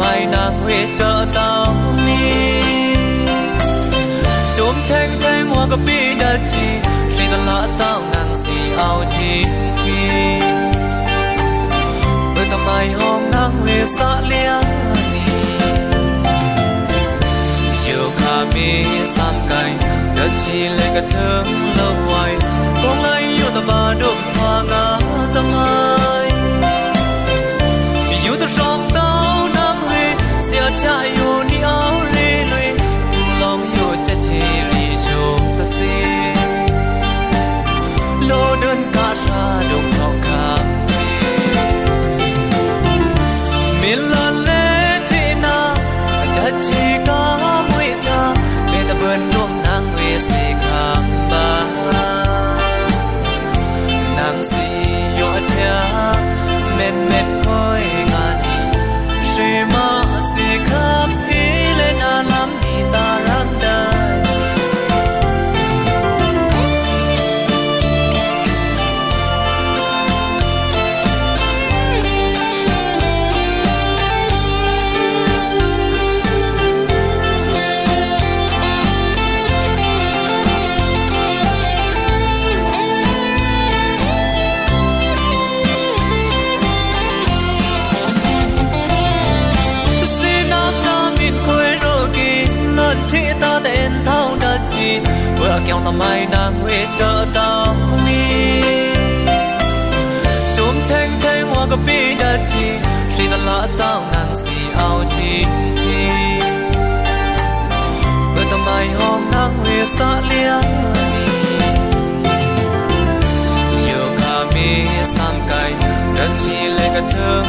mai nàng huế chợ tao ni chôm chanh chanh hoa cà pi đã chi khi ta lỡ tao nàng xì ao chi chi bữa ta mai hôm nàng huế xa lia ni yêu kha mi sam cay đã chi lên cả thương lâu hoài con lại yêu ta ba đụng thoa ngã ta mai yêu ta song tao nam huế sia cha yêu ni ao lê lê tu lòng yêu cha chi ri chôm ta si lô đơn ca ra đụng thọ kham min la lê thế na đã chi ca muội ta mẹ ta bơn lom nang huế se kham ba nang si yo thia men men khoi ngani she ma se kham ile na lam ni ta ram dai bữa kêu ta mai nàng huế chợ tao ni chôm chanh chanh hoa cà pi đã chi khi ta lỡ tao nàng xì ao chi chi bữa ta mai hôm nàng huế xa lia yêu kha mi sam cay đã chi lên cả thương